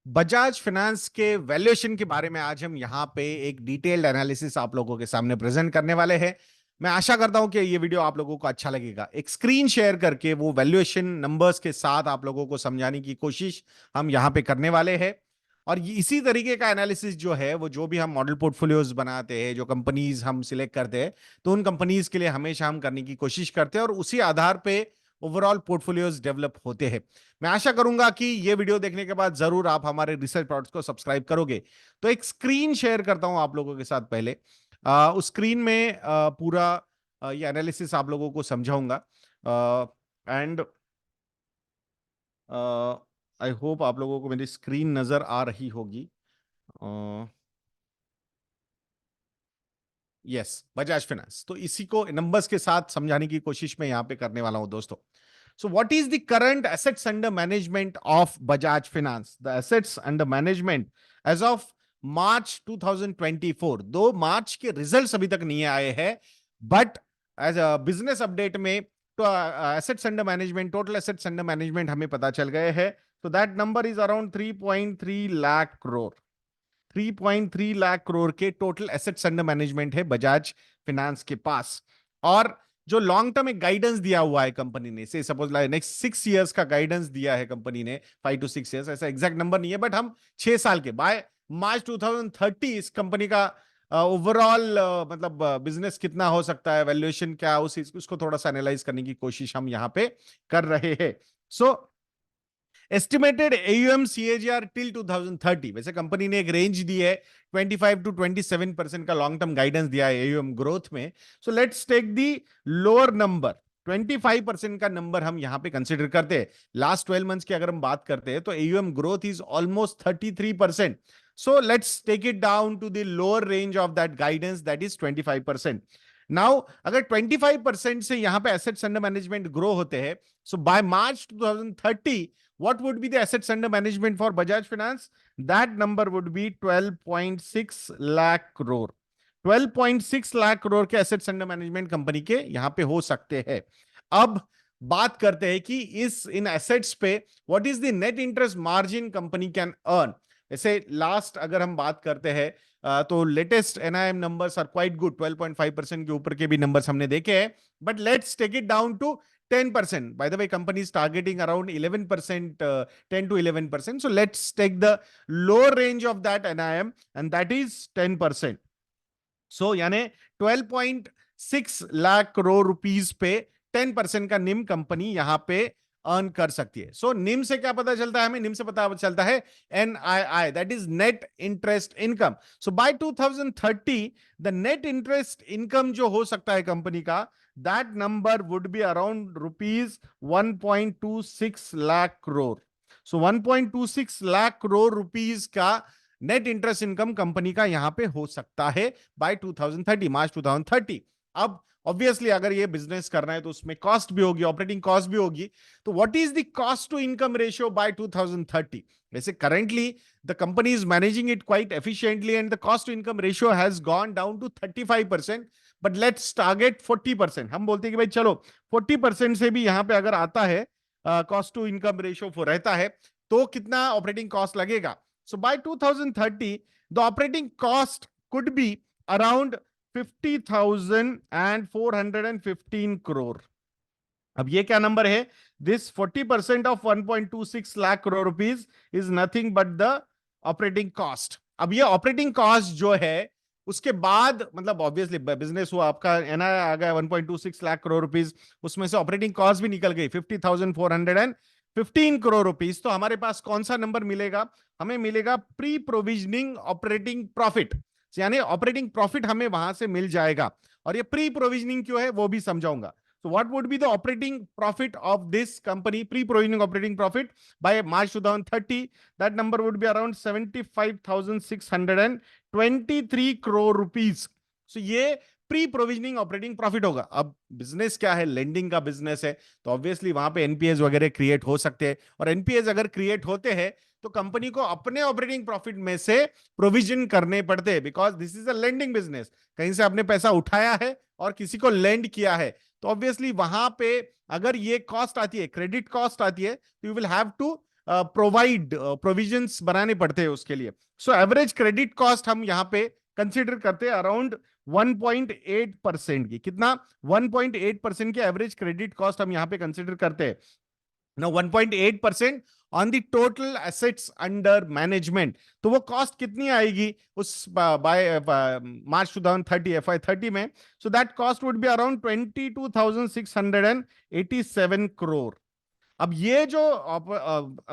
Bajaj finance के valuation के बारे में आज हम यहाँ पे एक डिटेल्ड एनालिसिस आप लोगों के सामने प्रेजेंट करने वाले हैं। मैं आशा करता हूं कि ये वीडियो आप लोगों को अच्छा लगेगा। एक स्क्रीन शेयर करके वो वैल्यूएशन नंबर्स के साथ आप लोगों को समझाने की कोशिश हम यहाँ पे करने वाले हैं। और इसी तरीके का एनालिसिस जो है वो जो भी हम मॉडल पोर्टफोलियोज बनाते हैं, जो कंपनीज हम सिलेक्ट करते हैं, तो उन कंपनीज के लिए हमेशा हम करने की कोशिश करते हैं और उसी आधार पे ओवरऑल पोर्टफोलियोज डेवलप होते हैं। मैं आशा करूंगा कि ये वीडियो देखने के बाद जरूर आप हमारे रिसर्च प्रोडक्ट्स को सब्सक्राइब करोगे। तो एक स्क्रीन शेयर करता हूं आप लोगों के साथ। पहले उस स्क्रीन में पूरा ये एनालिसिस आप लोगों को समझाऊंगा एंड आई होप आप लोगों को मेरी स्क्रीन नजर आ रही होगी। यस, बजाज फाइनेंस, तो इसी को नंबर्स के साथ समझाने की कोशिश में यहां पे करने वाला हूं दोस्तों। So what is the current assets under management of Bajaj Finance? The assets under management as of March 2024, दो मार्च के रिजल्ट्स अभी तक नहीं आए हैं, but as a business update में तो assets under management, total assets under management हमें पता चल गए हैं। तो that number is around 3.3 lakh crore. 3.3 lakh crore के टोटल एसेट्स अंडर मैनेजमेंट है बजाज फाइनेंस के पास। और जो लॉन्ग टर्म एक गाइडेंस दिया हुआ है कंपनी ने, से सपोज लाइक नेक्स्ट 6 इयर्स का गाइडेंस दिया है कंपनी ने, 5 to 6 इयर्स, ऐसा एग्जैक्ट नंबर नहीं है, बट हम 6 साल के बाय मार्च 2030 इस कंपनी का ओवरऑल मतलब बिजनेस कितना हो सकता है, वैल्यूएशन क्या, उसको थोड़ा सा एनालाइज करने की कोशिश हम यहाँ पे कर रहे हैं। सो एस्टिमेटेड AUM CAGR टिल 2030, वैसे कंपनी ने एक रेंज दी है, 25 to 27% का लॉन्ग टर्म गाइडेंस दिया है AUM ग्रोथ में। So let's take the lower number, 25% का नंबर हम यहां पे कंसिडर करते हैं। लास्ट 12 मंथ्स की अगर हम बात करते हैं तो AUM growth is almost 33%। So let's take it down to the lower range of that guidance, that is 25%। Now अगर 25% से यहां पे एसेट्स अंडर मैनेजमेंट ग्रो होते हैं, सो bye March 2030 what would be the assets under management for Bajaj Finance? That number would be 12.6 lakh crore। 12.6 lakh crore के assets under management company के यहां पे हो सकते हैं। अब बात करते हैं कि इन एसेट्स पे what is the net interest margin company can earn. जैसे लास्ट अगर हम बात करते हैं तो latest NIM numbers are quite good, 12.5% के ऊपर के भी नंबर्स हमने देखे हैं, but let's take it down to 10%. By the way, company is targeting around 11%, 10 to 11%. So let's take the lower range of that NIM, and that is 10%. So यानी 12.6 lakh crore rupees पे 10% का निम कंपनी यहां पे अर्न कर सकती है। सो निम से क्या पता चलता है हमें? निम से पता चलता है NII, that is net interest income. So by 2030 the net interest income जो हो सकता है कंपनी का, that number would be around rupees 1.26 lakh crore। So 1.26 lakh crore rupees का नेट इंटरेस्ट इनकम कंपनी का यहां पे हो सकता है बाय 2030, मार्च 2030। अब ऑब्वियसली अगर ये बिजनेस करना है तो उसमें कॉस्ट भी होगी, ऑपरेटिंग कॉस्ट भी होगी। तो what is the cost to income ratio by 2030? वैसे currently the company is managing it quite efficiently and the cost to income ratio has gone down to 35%, but let's target 40%। हम बोलते हैं कि भाई चलो 40% से भी यहां पे अगर आता है कॉस्ट टू इनकम रेशियो रहता है तो कितना ऑपरेटिंग कॉस्ट लगेगा। So by 2030 the operating cost could be around 50,415 crore. अब ये क्या नंबर है? This 40% of 1.26 lakh crore rupees is nothing but the operating cost. अब ये ऑपरेटिंग कॉस्ट जो है उसके बाद मतलब ऑब्वियसली बिजनेस हुआ आपका, NII आ गया 1.26 लाख करोड़ रुपीज, उसमें से ऑपरेटिंग कॉस्ट भी निकल गई 50,415 करोड़ रुपीज। तो हमारे पास कौन सा नंबर मिलेगा? हमें मिलेगा प्री प्रोविजनिंग ऑपरेटिंग प्रॉफिट, यानी ऑपरेटिंग प्रॉफिट हमें वहां से मिल जाएगा। और ये प्री प्रोविजनिंग क्यों है वो भी समझाऊंगा। So what would be the operating profit of this company, pre-provisioning operating profit by March 2030? That number would be around 75,623 crore rupees. So ये प्री प्रोविजनिंग ऑपरेटिंग प्रॉफिट होगा। अब बिजनेस क्या है? लेंडिंग का बिजनेस है, तो ऑब्वियसली वहां पे NPAs वगैरह क्रिएट हो सकते हैं, और NPAs अगर क्रिएट होते हैं तो कंपनी को अपने ऑपरेटिंग प्रॉफिट में से प्रोविजन करने पड़ते हैं, because this is a lending business. कहीं से आपने पैसा उठाया है और किसी को लेंड किया है, तो ऑब्वियसली वहां पे अगर ये कॉस्ट आती है, क्रेडिट कॉस्ट आती है, तो you will have to provide provisions बनाने पड़ते हैं उसके लिए। सो एवरेज क्रेडिट कॉस्ट हम यहाँ पे कंसिडर करते हैं अराउंड 1.8% की। कितना? 1.8% की एवरेज क्रेडिट कॉस्ट हम यहाँ पे कंसिडर करते हैं। Now 1.8% on the total assets under management. तो वो कॉस्ट कितनी आएगी उस बाय मार्च 2030 FY30 में? So that cost would be around 22,687 crore. अब ये जो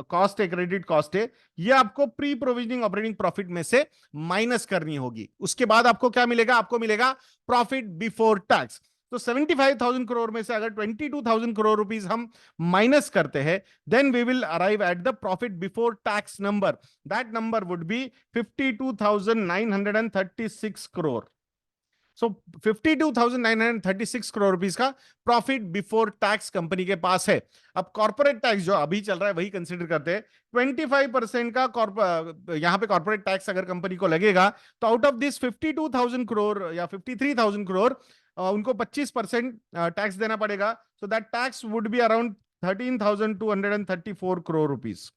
कॉस्ट है, क्रेडिट कॉस्ट है, ये आपको प्री प्रोविजनिंग ऑपरेटिंग प्रॉफिट में से माइनस करनी होगी। उसके बाद आपको क्या मिलेगा? आपको मिलेगा प्रॉफिट बिफोर टैक्स। तो 75,000 करोड़ में से अगर 22,000 करोड़ रुपीस हम माइनस करते हैं, then we will arrive at the profit before tax number. That number would be 52,936 crore. So 52,936 crore rupees का प्रॉफिट बिफोर टैक्स कंपनी के पास है। अब कॉर्पोरेट टैक्स जो अभी चल रहा है वही कंसिडर करते हैं। 25% का यहां पे कॉर्पोरेट टैक्स अगर कंपनी को लगेगा, तो आउट ऑफ दिस 52,000 करोड़ या 53,000 करोड़ उनको 25% टैक्स देना पड़ेगा। So that tax would be around 13,234 crore rupees.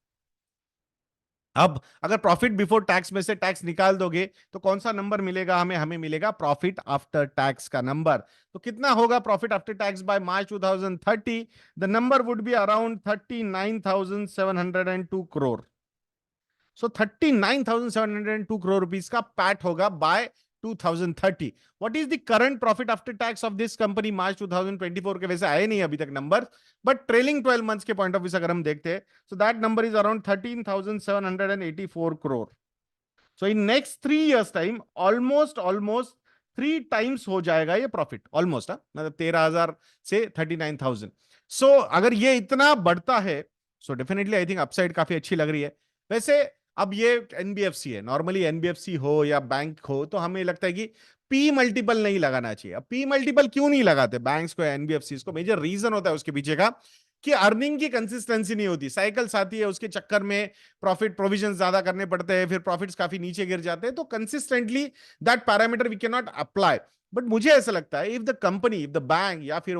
अब अगर प्रॉफिट बिफोर टैक्स में से टैक्स निकाल दोगे तो कौन सा नंबर मिलेगा हमें? हमें मिलेगा प्रॉफिट आफ्टर टैक्स का नंबर। तो कितना होगा profit after tax by March 2030? The number would be around 39,702 crore. So 39,702 crore rupees का पैट होगा by 2030। What is the current profit after tax of this company March 2024 के? वैसे आए नहीं अभी तक नंबर, बट ट्रेलिंग 12 मंथ्स के पॉइंट ऑफ व्यू से अगर हम देखते हैं, so that number is around 13,784 crore. So in next 3 years time almost 3 times हो जाएगा ये प्रॉफिट, ऑलमोस्ट। मतलब 13,000 से 39,000। सो अगर ये इतना बढ़ता है, so definitely I think upside काफी अच्छी लग रही है। वैसे अब ये एनबीएफसी है, नॉर्मली एनबीएफसी हो या बैंक हो तो हमें लगता है कि पी मल्टीपल नहीं लगाना चाहिए। अब पी मल्टीपल क्यों नहीं लगाते बैंक्स को या एनबीएफसी को? मेजर रीजन होता है उसके पीछे का कि अर्निंग की कंसिस्टेंसी नहीं होती, साइकिल्स आती है, उसके चक्कर में प्रॉफिट प्रोविजन ज्यादा करने पड़ते हैं, फिर प्रॉफिट्स काफी नीचे गिर जाते हैं। तो consistently that parameter we can not apply. But मुझे ऐसा लगता है if the company, if the bank या फिर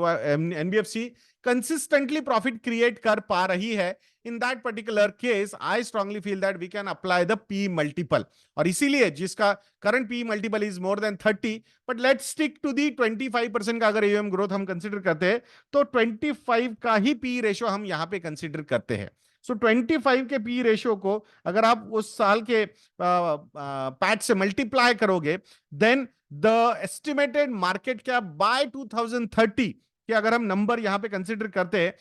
एनबीएफसी कंसिस्टेंटली प्रॉफिट क्रिएट कर पा रही है, in that particular case I strongly feel that we can apply the P multiple। और इसीलिए जिसका current P multiple is more than 30, but let's stick to the 25% का अगर AUM ग्रोथ हम कंसिडर करते हैं तो 25 का ही P रेशियो हम यहां पे कंसिडर करते हैं। सो 25 के P रेशियो को अगर आप उस साल के पैट से मल्टीप्लाई करोगे, then the estimated market cap by 2030 कि अगर हम नंबर यहां पे कंसिडर करते हैं,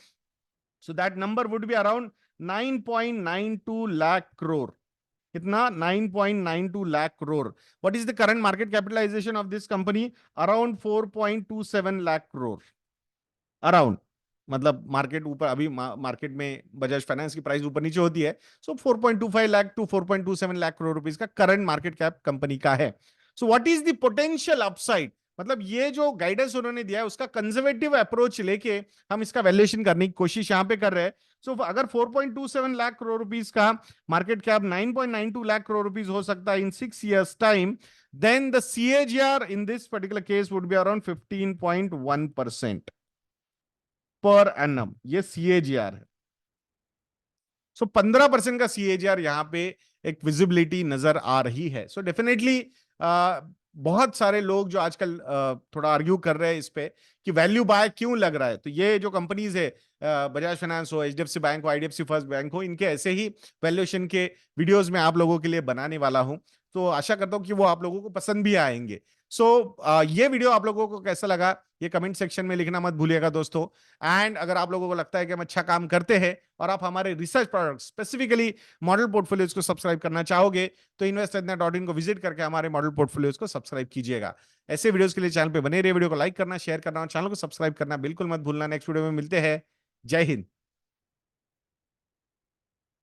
so that number would be around 9.92 lakh crore। कितना? 9.92 lakh crore। What is the current market capitalization of this company? Around 4.27 lakh crore। Around, मतलब market ऊपर, अभी मार्केट में बजाज फाइनेंस की प्राइस ऊपर नीचे होती है। सो 4.25 लाख टू 4.27 लाख करोड़ रुपीस का करंट मार्केट कैप कंपनी का है। So what is the potential upside? मतलब ये जो गाइडेंस उन्होंने दिया है उसका कंजर्वेटिव अप्रोच लेके हम इसका वैल्यूएशन करने की कोशिश यहां पे कर रहे हैं। सो अगर 4.27 लाख करोड़ रुपीस का market cap 9.92 lakh crore rupees हो सकता है in 6 years time, then the CAGR in this particular case would be around 15.1% per annum. ये CAGR है। सो 15% का CAGR यहां पे एक विजिबिलिटी नजर आ रही है। सो डेफिनेटली बहुत सारे लोग जो आजकल थोड़ा आर्ग्यू कर रहे हैं इस पे कि वैल्यू बाय क्यों लग रहा है। तो ये जो कंपनीज है, बजाज फाइनेंस हो, HDFC बैंक हो, IDFC फर्स्ट बैंक हो, इनके ऐसे ही वैल्यूएशन के वीडियोस में आप लोगों के लिए बनाने वाला हूं। तो आशा करता हूं कि वो आप लोगों को पसंद भी आएंगे। सो ये वीडियो आप लोगों को कैसा लगा ये कमेंट सेक्शन में लिखना मत भूलिएगा दोस्तों। एंड अगर आप लोगों को लगता है कि हम अच्छा काम करते हैं और आप हमारे research product specifically model portfolios को सब्सक्राइब करना चाहोगे, तो investindia.in को विजिट करके हमारे मॉडल पोर्टफोलियोज को सब्सक्राइब कीजिएगा। ऐसे वीडियोस के लिए चैनल पे बने रहिए, वीडियो को लाइक करना, शेयर करना और चैनल को सब्सक्राइब करना बिल्कुल मत भूलना। नेक्स्ट वीडियो में मिलते हैं। जय हिंद।